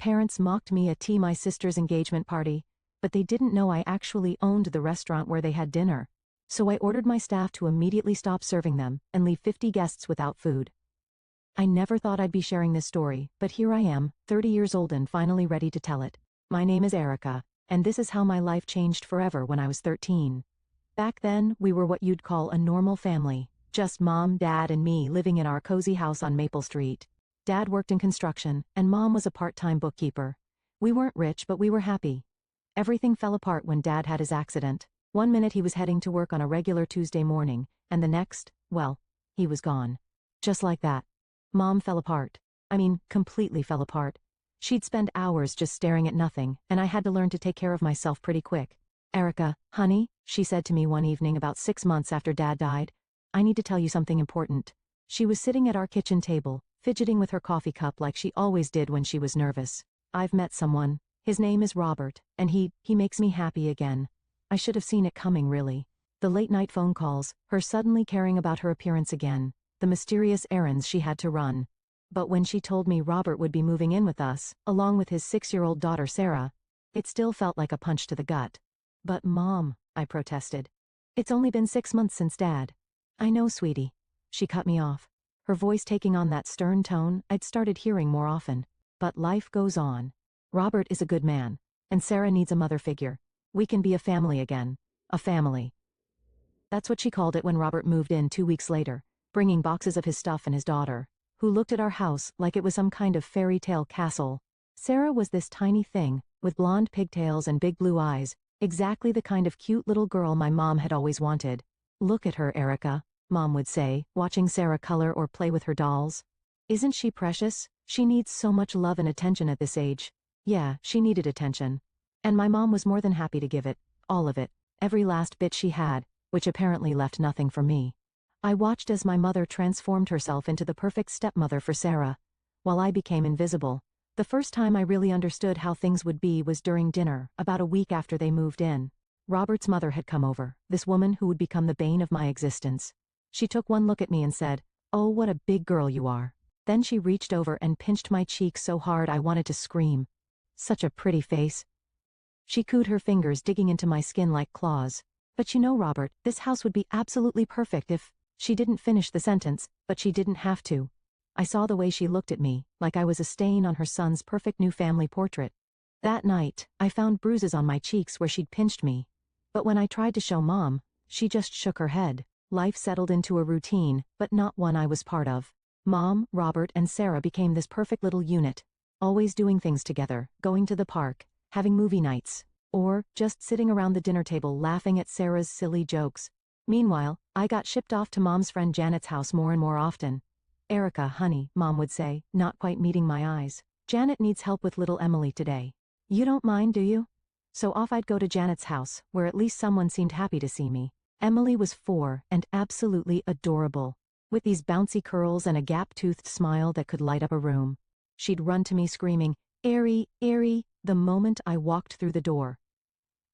Parents mocked me at my sister's engagement party, but they didn't know I actually owned the restaurant where they had dinner. So I ordered my staff to immediately stop serving them and leave 50 guests without food. I never thought I'd be sharing this story, but here I am, 30 years old and finally ready to tell it. My name is Erica, and this is how my life changed forever when I was 13. Back then, we were what you'd call a normal family, just mom, dad, and me living in our cozy house on Maple Street. Dad worked in construction, and mom was a part-time bookkeeper. We weren't rich, but we were happy. Everything fell apart when dad had his accident. One minute he was heading to work on a regular Tuesday morning, and the next, well, he was gone. Just like that. Mom fell apart. I mean, completely fell apart. She'd spend hours just staring at nothing, and I had to learn to take care of myself pretty quick. Erica, honey, she said to me one evening about 6 months after Dad died, I need to tell you something important. She was sitting at our kitchen table, fidgeting with her coffee cup like she always did when she was nervous. I've met someone. His name is Robert, and he makes me happy again. I should have seen it coming, really. The late-night phone calls, her suddenly caring about her appearance again, the mysterious errands she had to run. But when she told me Robert would be moving in with us, along with his 6-year-old daughter Sarah, it still felt like a punch to the gut. But Mom, I protested. It's only been 6 months since Dad. I know, sweetie. She cut me off, her voice taking on that stern tone I'd started hearing more often. But life goes on. Robert is a good man, and Sarah needs a mother figure. We can be a family again. A family. That's what she called it when Robert moved in 2 weeks later, bringing boxes of his stuff and his daughter, who looked at our house like it was some kind of fairy tale castle. Sarah was this tiny thing, with blonde pigtails and big blue eyes, exactly the kind of cute little girl my mom had always wanted. Look at her, Erica, Mom would say, watching Sarah color or play with her dolls. Isn't she precious? She needs so much love and attention at this age. Yeah, she needed attention. And my mom was more than happy to give it, all of it, every last bit she had, which apparently left nothing for me. I watched as my mother transformed herself into the perfect stepmother for Sarah, while I became invisible. The first time I really understood how things would be was during dinner, about a week after they moved in. Robert's mother had come over, this woman who would become the bane of my existence. She took one look at me and said, "Oh, what a big girl you are." Then she reached over and pinched my cheek so hard I wanted to scream. Such a pretty face. She cooed her fingers, digging into my skin like claws. "But you know, Robert, this house would be absolutely perfect if..." She didn't finish the sentence, but she didn't have to. I saw the way she looked at me, like I was a stain on her son's perfect new family portrait. That night, I found bruises on my cheeks where she'd pinched me. But when I tried to show Mom, she just shook her head. Life settled into a routine, but not one I was part of. Mom, Robert, and Sarah became this perfect little unit, always doing things together, going to the park, having movie nights, or just sitting around the dinner table laughing at Sarah's silly jokes. Meanwhile, I got shipped off to Mom's friend Janet's house more and more often. "Erica, honey," Mom would say, not quite meeting my eyes. "Janet needs help with little Emily today. You don't mind, do you?" So off I'd go to Janet's house, where at least someone seemed happy to see me. Emily was 4 and absolutely adorable, with these bouncy curls and a gap-toothed smile that could light up a room. She'd run to me screaming, "Airy, Airy," the moment I walked through the door.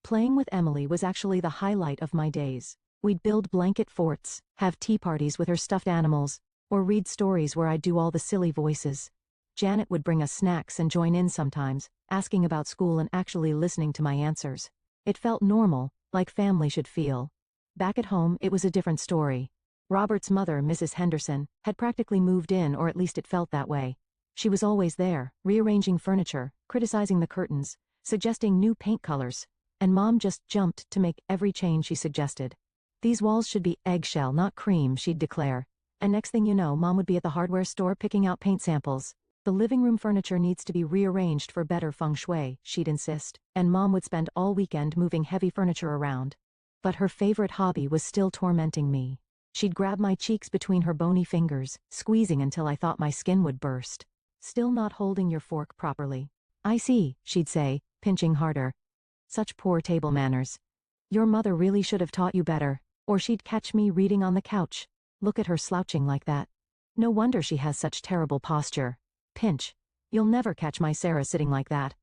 Playing with Emily was actually the highlight of my days. We'd build blanket forts, have tea parties with her stuffed animals, or read stories where I'd do all the silly voices. Janet would bring us snacks and join in sometimes, asking about school and actually listening to my answers. It felt normal, like family should feel. Back at home, it was a different story. Robert's mother, Mrs. Henderson, had practically moved in, or at least it felt that way. She was always there, rearranging furniture, criticizing the curtains, suggesting new paint colors, and Mom just jumped to make every change she suggested. "These walls should be eggshell, not cream," she'd declare. And next thing you know, Mom would be at the hardware store picking out paint samples. "The living room furniture needs to be rearranged for better feng shui," she'd insist, and Mom would spend all weekend moving heavy furniture around. But her favorite hobby was still tormenting me. She'd grab my cheeks between her bony fingers, squeezing until I thought my skin would burst. "Still not holding your fork properly." "I see," she'd say, pinching harder. "Such poor table manners. Your mother really should have taught you better." Or she'd catch me reading on the couch. "Look at her slouching like that. No wonder she has such terrible posture." Pinch. "You'll never catch my Sarah sitting like that."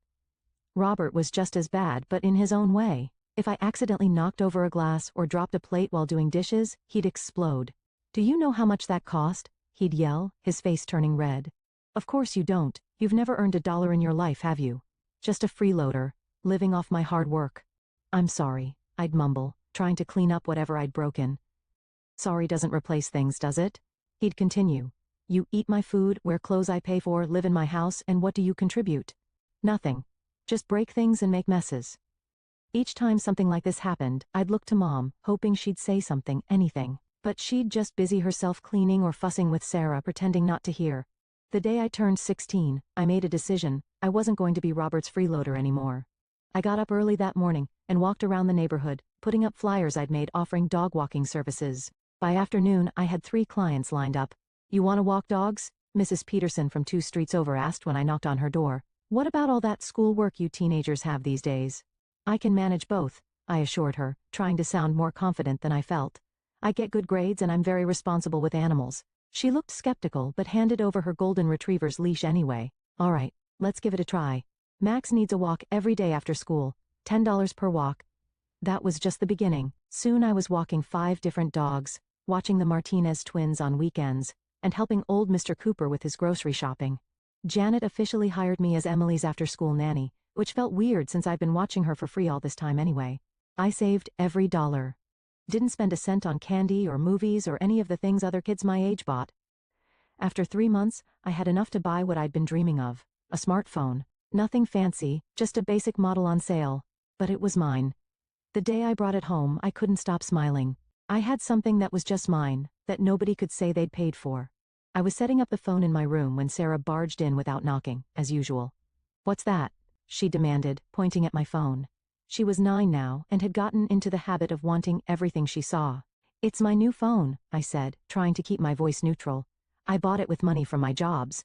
Robert was just as bad, but in his own way. If I accidentally knocked over a glass or dropped a plate while doing dishes, he'd explode. "Do you know how much that cost?" he'd yell, his face turning red. Of course you don't. You've never earned $1 in your life, have you? Just a freeloader, living off my hard work. I'm sorry, I'd mumble, trying to clean up whatever I'd broken. Sorry doesn't replace things, does it? He'd continue. You eat my food, wear clothes I pay for, live in my house, and what do you contribute? Nothing. Just break things and make messes. Each time something like this happened, I'd look to Mom, hoping she'd say something, anything. But she'd just busy herself cleaning or fussing with Sarah, pretending not to hear. The day I turned 16, I made a decision. I wasn't going to be Robert's freeloader anymore. I got up early that morning and walked around the neighborhood, putting up flyers I'd made offering dog walking services. By afternoon, I had 3 clients lined up. You want to walk dogs? Mrs. Peterson from 2 streets over asked when I knocked on her door. What about all that schoolwork you teenagers have these days? I can manage both, I assured her, trying to sound more confident than I felt. I get good grades and I'm very responsible with animals. She looked skeptical but handed over her golden retriever's leash anyway. All right, let's give it a try. Max needs a walk every day after school, $10 per walk. That was just the beginning. Soon I was walking 5 different dogs, watching the Martinez twins on weekends, and helping old Mr. Cooper with his grocery shopping. Janet officially hired me as Emily's after-school nanny, which felt weird since I'd been watching her for free all this time anyway. I saved every dollar. Didn't spend a cent on candy or movies or any of the things other kids my age bought. After 3 months, I had enough to buy what I'd been dreaming of, a smartphone. Nothing fancy, just a basic model on sale. But it was mine. The day I brought it home, I couldn't stop smiling. I had something that was just mine, that nobody could say they'd paid for. I was setting up the phone in my room when Sarah barged in without knocking, as usual. What's that? She demanded, pointing at my phone. She was 9 now and had gotten into the habit of wanting everything she saw. It's my new phone, I said, trying to keep my voice neutral. I bought it with money from my jobs.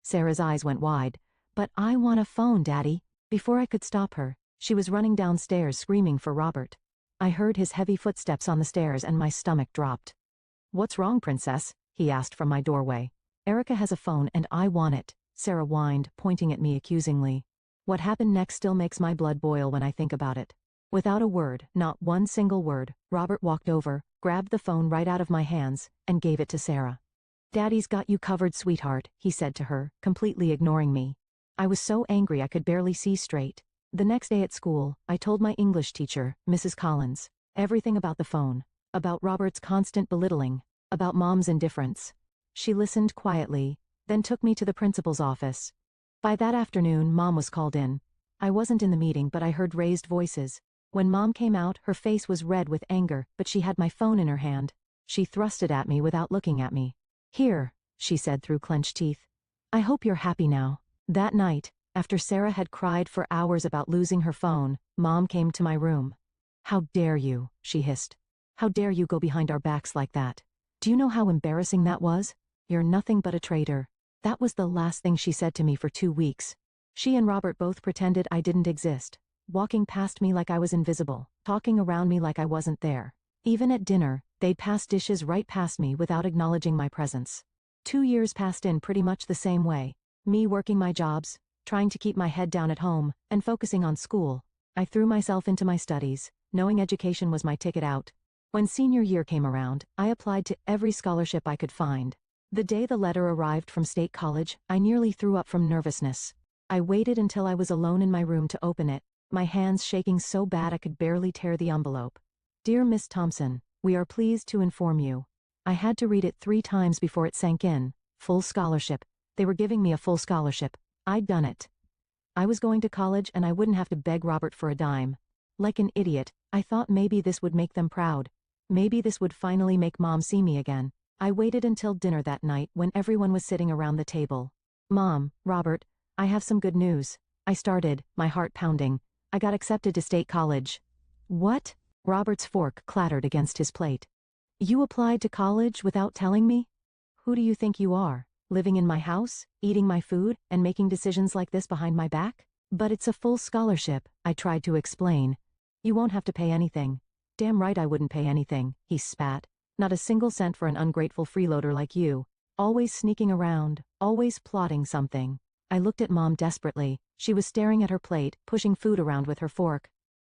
Sarah's eyes went wide. But I want a phone, Daddy. Before I could stop her, she was running downstairs screaming for Robert. I heard his heavy footsteps on the stairs and my stomach dropped. What's wrong, Princess? He asked from my doorway. Erica has a phone and I want it, Sarah whined, pointing at me accusingly. What happened next still makes my blood boil when I think about it. Without a word, not one single word, Robert walked over, grabbed the phone right out of my hands, and gave it to Sarah. Daddy's got you covered, sweetheart, he said to her, completely ignoring me. I was so angry I could barely see straight. The next day at school, I told my English teacher, Mrs. Collins, everything about the phone, about Robert's constant belittling, about Mom's indifference. She listened quietly, then took me to the principal's office. By that afternoon, Mom was called in. I wasn't in the meeting, but I heard raised voices. When Mom came out, her face was red with anger, but she had my phone in her hand. She thrust it at me without looking at me. Here, she said through clenched teeth. I hope you're happy now. That night, after Sarah had cried for hours about losing her phone, Mom came to my room. How dare you, she hissed. How dare you go behind our backs like that? Do you know how embarrassing that was? You're nothing but a traitor. That was the last thing she said to me for 2 weeks. She and Robert both pretended I didn't exist, walking past me like I was invisible, talking around me like I wasn't there. Even at dinner, they'd pass dishes right past me without acknowledging my presence. 2 years passed in pretty much the same way. Me working my jobs, trying to keep my head down at home, and focusing on school. I threw myself into my studies, knowing education was my ticket out. When senior year came around, I applied to every scholarship I could find. The day the letter arrived from State College, I nearly threw up from nervousness. I waited until I was alone in my room to open it, my hands shaking so bad I could barely tear the envelope. Dear Miss Thompson, we are pleased to inform you. I had to read it 3 times before it sank in. Full scholarship. They were giving me a full scholarship. I'd done it. I was going to college and I wouldn't have to beg Robert for a dime. Like an idiot, I thought maybe this would make them proud. Maybe this would finally make Mom see me again. I waited until dinner that night when everyone was sitting around the table. Mom, Robert, I have some good news. I started, my heart pounding. I got accepted to State College. What? Robert's fork clattered against his plate. You applied to college without telling me? Who do you think you are? Living in my house, eating my food, and making decisions like this behind my back? But it's a full scholarship, I tried to explain. You won't have to pay anything. Damn right I wouldn't pay anything, he spat. Not a single cent for an ungrateful freeloader like you. Always sneaking around, always plotting something. I looked at Mom desperately. She was staring at her plate, pushing food around with her fork.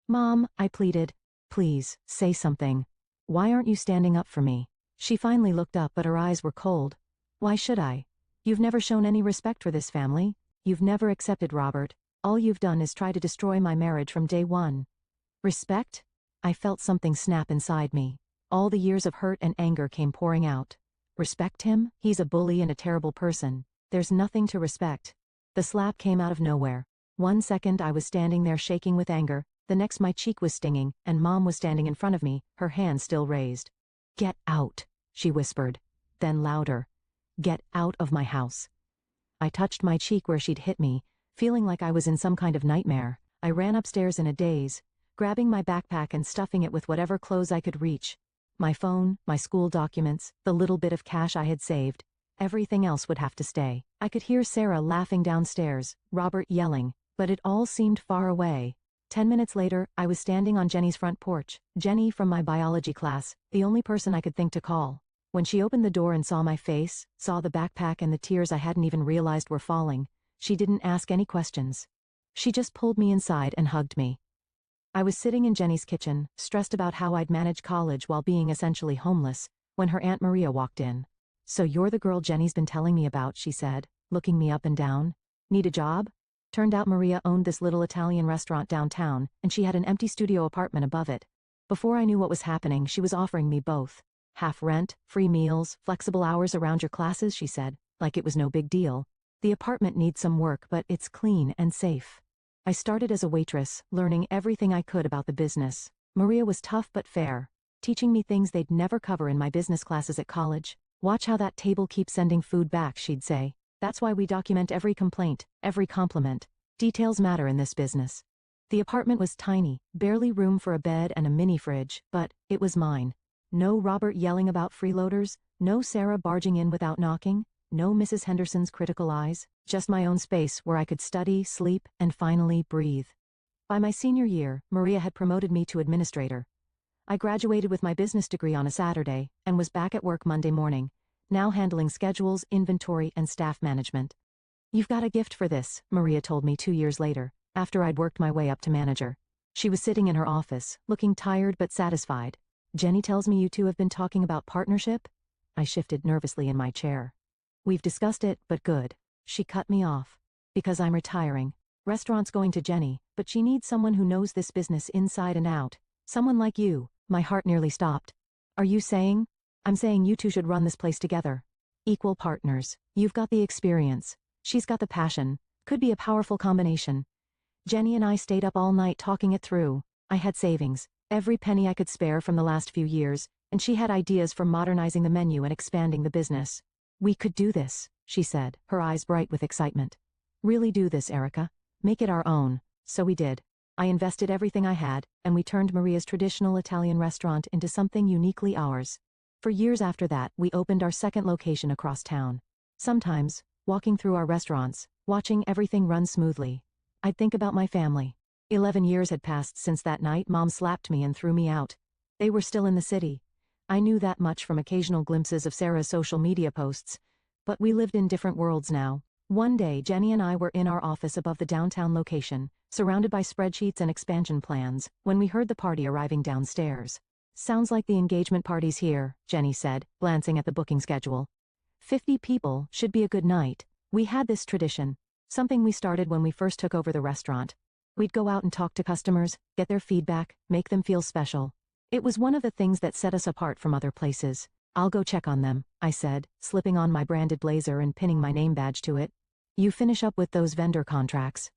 Mom, I pleaded. Please, say something. Why aren't you standing up for me? She finally looked up but her eyes were cold. Why should I? You've never shown any respect for this family. You've never accepted Robert. All you've done is try to destroy my marriage from day one. Respect? I felt something snap inside me. All the years of hurt and anger came pouring out. Respect him? He's a bully and a terrible person. There's nothing to respect. The slap came out of nowhere. 1 second I was standing there shaking with anger, the next my cheek was stinging, and Mom was standing in front of me, her hand still raised. "Get out," she whispered. Then louder. "Get out of my house." I touched my cheek where she'd hit me, feeling like I was in some kind of nightmare. I ran upstairs in a daze, grabbing my backpack and stuffing it with whatever clothes I could reach. My phone, my school documents, the little bit of cash I had saved. Everything else would have to stay. I could hear Sarah laughing downstairs, Robert yelling, but it all seemed far away. 10 minutes later, I was standing on Jenny's front porch, Jenny from my biology class, the only person I could think to call. When she opened the door and saw my face, saw the backpack and the tears I hadn't even realized were falling, she didn't ask any questions. She just pulled me inside and hugged me. I was sitting in Jenny's kitchen, stressed about how I'd manage college while being essentially homeless, when her Aunt Maria walked in. "So you're the girl Jenny's been telling me about," she said, looking me up and down. "Need a job?" Turned out Maria owned this little Italian restaurant downtown, and she had an empty studio apartment above it. Before I knew what was happening, she was offering me both. "Half rent, free meals, flexible hours around your classes," she said, like it was no big deal. "The apartment needs some work, but it's clean and safe." I started as a waitress, learning everything I could about the business. Maria was tough but fair, teaching me things they'd never cover in my business classes at college. "Watch how that table keeps sending food back," she'd say. "That's why we document every complaint, every compliment. Details matter in this business." The apartment was tiny, barely room for a bed and a mini fridge, but it was mine. No Robert yelling about freeloaders, no Sarah barging in without knocking, no Mrs. Henderson's critical eyes, just my own space where I could study, sleep, and finally breathe. By my senior year, Maria had promoted me to administrator. I graduated with my business degree on a Saturday and was back at work Monday morning, now handling schedules, inventory, and staff management. "You've got a gift for this," Maria told me 2 years later, after I'd worked my way up to manager. She was sitting in her office, looking tired but satisfied. "Jenny tells me you two have been talking about partnership?" I shifted nervously in my chair. "We've discussed it, but good." She cut me off. "Because I'm retiring. Restaurant's going to Jenny, but she needs someone who knows this business inside and out. Someone like you." My heart nearly stopped. "Are you saying?" "I'm saying you two should run this place together. Equal partners. You've got the experience. She's got the passion. Could be a powerful combination." Jenny and I stayed up all night talking it through. I had savings, every penny I could spare from the last few years, and she had ideas for modernizing the menu and expanding the business. "We could do this," she said, her eyes bright with excitement. "Really do this, Erica. Make it our own." So we did. I invested everything I had, and we turned Maria's traditional Italian restaurant into something uniquely ours. For years after that, we opened our second location across town. Sometimes, walking through our restaurants, watching everything run smoothly, I'd think about my family. 11 years had passed since that night Mom slapped me and threw me out. They were still in the city. I knew that much from occasional glimpses of Sarah's social media posts, but we lived in different worlds now. One day, Jenny and I were in our office above the downtown location, surrounded by spreadsheets and expansion plans, when we heard the party arriving downstairs. "Sounds like the engagement party's here," Jenny said, glancing at the booking schedule. 50 people should be a good night. We had this tradition, something we started when we first took over the restaurant. We'd go out and talk to customers, get their feedback, make them feel special. It was one of the things that set us apart from other places. "I'll go check on them," I said, slipping on my branded blazer and pinning my name badge to it. "You finish up with those vendor contracts."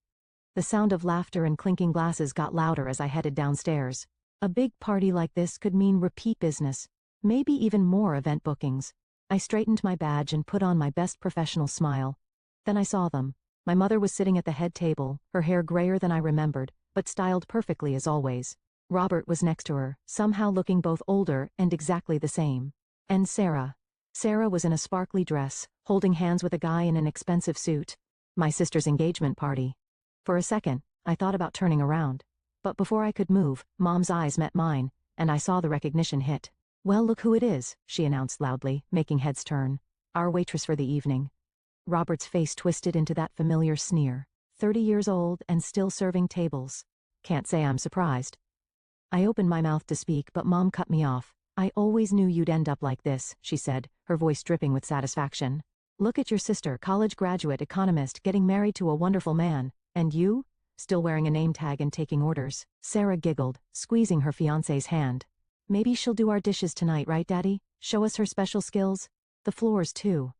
The sound of laughter and clinking glasses got louder as I headed downstairs. A big party like this could mean repeat business, maybe even more event bookings. I straightened my badge and put on my best professional smile. Then I saw them. My mother was sitting at the head table, her hair grayer than I remembered, but styled perfectly as always. Robert was next to her, somehow looking both older and exactly the same. And Sarah. Sarah was in a sparkly dress, holding hands with a guy in an expensive suit. My sister's engagement party. For a second, I thought about turning around. But before I could move, Mom's eyes met mine, and I saw the recognition hit. "Well, look who it is," she announced loudly, making heads turn. "Our waitress for the evening." Robert's face twisted into that familiar sneer. 30 years old and still serving tables. Can't say I'm surprised. I opened my mouth to speak, but Mom cut me off. "I always knew you'd end up like this," she said, her voice dripping with satisfaction. Look at your sister, college graduate economist, getting married to a wonderful man, and you? Still wearing a name tag and taking orders. Sarah giggled, squeezing her fiancé's hand. Maybe she'll do our dishes tonight, right, Daddy? Show us her special skills? The floors, too.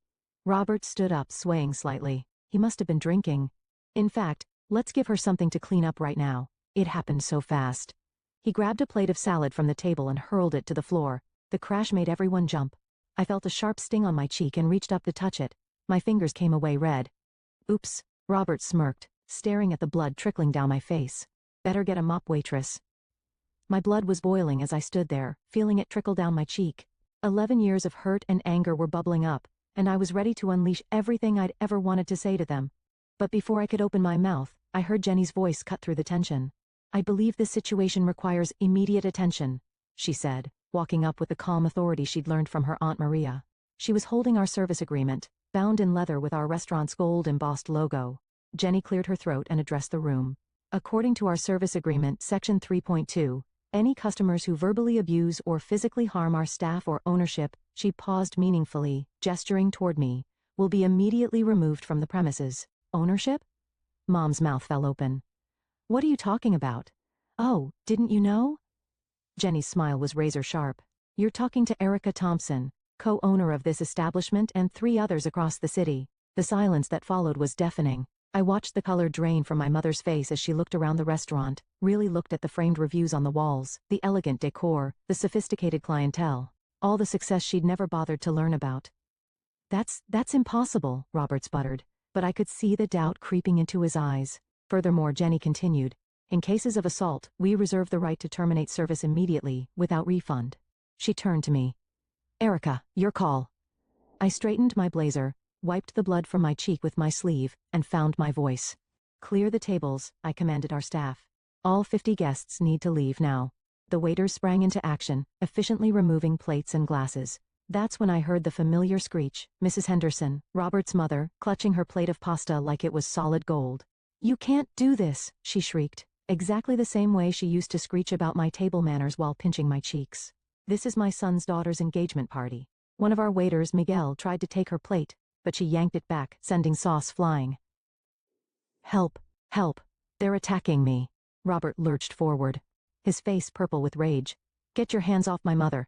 Robert stood up, swaying slightly. He must have been drinking. In fact, let's give her something to clean up right now. It happened so fast. He grabbed a plate of salad from the table and hurled it to the floor. The crash made everyone jump. I felt a sharp sting on my cheek and reached up to touch it. My fingers came away red. Oops, Robert smirked, staring at the blood trickling down my face. Better get a mop, waitress. My blood was boiling as I stood there, feeling it trickle down my cheek. 11 years of hurt and anger were bubbling up, and I was ready to unleash everything I'd ever wanted to say to them. But before I could open my mouth, I heard Jenny's voice cut through the tension. I believe this situation requires immediate attention, she said, walking up with the calm authority she'd learned from her Aunt Maria. She was holding our service agreement, bound in leather with our restaurant's gold-embossed logo. Jenny cleared her throat and addressed the room. According to our service agreement, Section 3.2, any customers who verbally abuse or physically harm our staff or ownership, she paused meaningfully, gesturing toward me, will be immediately removed from the premises. Ownership? Mom's mouth fell open. What are you talking about? Oh, didn't you know? Jenny's smile was razor sharp. You're talking to Erica Thompson, co-owner of this establishment and 3 others across the city. The silence that followed was deafening. I watched the color drain from my mother's face as she looked around the restaurant, really looked at the framed reviews on the walls, the elegant decor, the sophisticated clientele, all the success she'd never bothered to learn about. That's impossible, Robert sputtered, but I could see the doubt creeping into his eyes. Furthermore, Jenny continued, in cases of assault, we reserve the right to terminate service immediately, without refund. She turned to me. Erica, your call. I straightened my blazer, wiped the blood from my cheek with my sleeve, and found my voice. Clear the tables, I commanded our staff. All 50 guests need to leave now. The waiters sprang into action, efficiently removing plates and glasses. That's when I heard the familiar screech, Mrs. Henderson, Robert's mother, clutching her plate of pasta like it was solid gold. You can't do this, she shrieked, exactly the same way she used to screech about my table manners while pinching my cheeks. This is my son's daughter's engagement party. One of our waiters, Miguel, tried to take her plate, but she yanked it back, sending sauce flying. Help, help, they're attacking me. Robert lurched forward, his face purple with rage. Get your hands off my mother.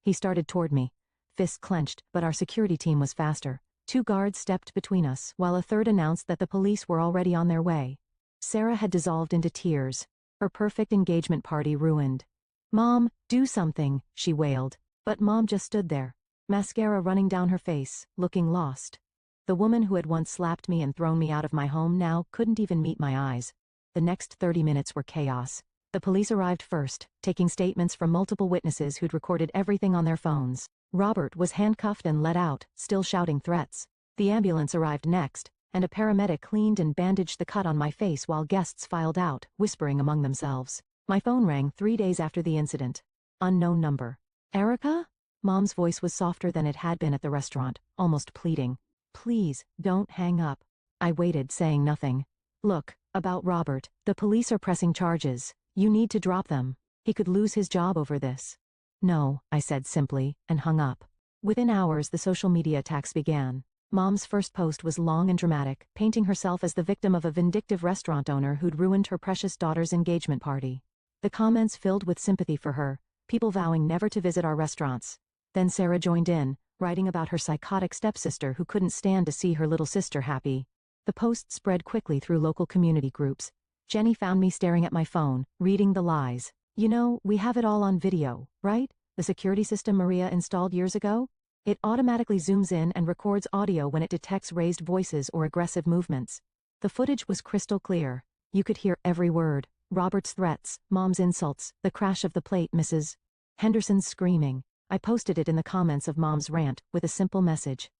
He started toward me, fists clenched, but our security team was faster. 2 guards stepped between us, while a third announced that the police were already on their way. Sarah had dissolved into tears, her perfect engagement party ruined. Mom, do something, she wailed, but Mom just stood there, mascara running down her face, looking lost. The woman who had once slapped me and thrown me out of my home now couldn't even meet my eyes. The next 30 minutes were chaos. The police arrived first, taking statements from multiple witnesses who'd recorded everything on their phones. Robert was handcuffed and let out, still shouting threats. The ambulance arrived next, and a paramedic cleaned and bandaged the cut on my face while guests filed out, whispering among themselves. My phone rang 3 days after the incident. Unknown number. Erica? Mom's voice was softer than it had been at the restaurant, almost pleading. Please, don't hang up. I waited, saying nothing. Look, about Robert, the police are pressing charges. You need to drop them. He could lose his job over this. No, I said simply, and hung up. Within hours, the social media attacks began. Mom's first post was long and dramatic, painting herself as the victim of a vindictive restaurant owner who'd ruined her precious daughter's engagement party. The comments filled with sympathy for her, people vowing never to visit our restaurants. Then Sarah joined in, writing about her psychotic stepsister who couldn't stand to see her little sister happy. The post spread quickly through local community groups. Jenny found me staring at my phone, reading the lies. You know, we have it all on video, right? The security system Maria installed years ago? It automatically zooms in and records audio when it detects raised voices or aggressive movements. The footage was crystal clear. You could hear every word. Robert's threats, Mom's insults, the crash of the plate, Mrs. Henderson's screaming. I posted it in the comments of Mom's rant, with a simple message.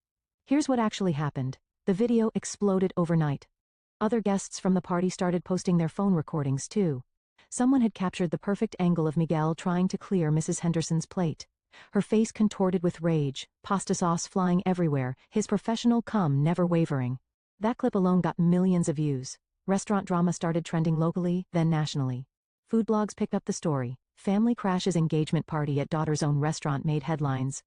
Here's what actually happened. The video exploded overnight. Other guests from the party started posting their phone recordings too. Someone had captured the perfect angle of Miguel trying to clear Mrs. Henderson's plate. Her face contorted with rage, pasta sauce flying everywhere, his professional cum never wavering. That clip alone got millions of views. Restaurant drama started trending locally, then nationally. Food blogs picked up the story. Family crashes engagement party at daughter's own restaurant made headlines.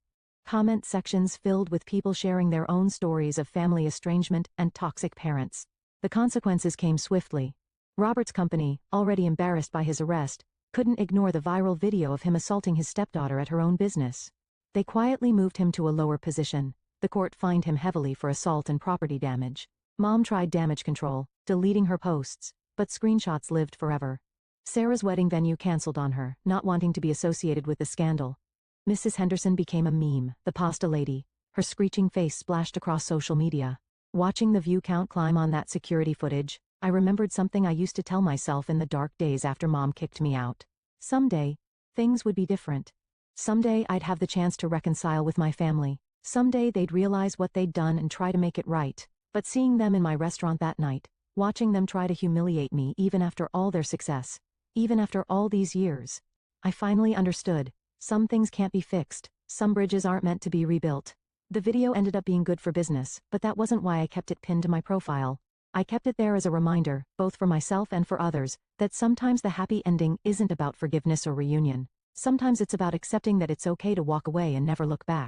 Comment sections filled with people sharing their own stories of family estrangement and toxic parents. The consequences came swiftly. Robert's company, already embarrassed by his arrest, couldn't ignore the viral video of him assaulting his stepdaughter at her own business. They quietly moved him to a lower position. The court fined him heavily for assault and property damage. Mom tried damage control, deleting her posts, but screenshots lived forever. Sarah's wedding venue canceled on her, not wanting to be associated with the scandal. Mrs. Henderson became a meme, the pasta lady, her screeching face splashed across social media. Watching the view count climb on that security footage, I remembered something I used to tell myself in the dark days after Mom kicked me out. Someday, things would be different. Someday I'd have the chance to reconcile with my family. Someday they'd realize what they'd done and try to make it right. But seeing them in my restaurant that night, watching them try to humiliate me even after all their success, even after all these years, I finally understood. Some things can't be fixed. Some bridges aren't meant to be rebuilt. The video ended up being good for business, but that wasn't why I kept it pinned to my profile. I kept it there as a reminder, both for myself and for others, that sometimes the happy ending isn't about forgiveness or reunion. Sometimes it's about accepting that it's okay to walk away and never look back.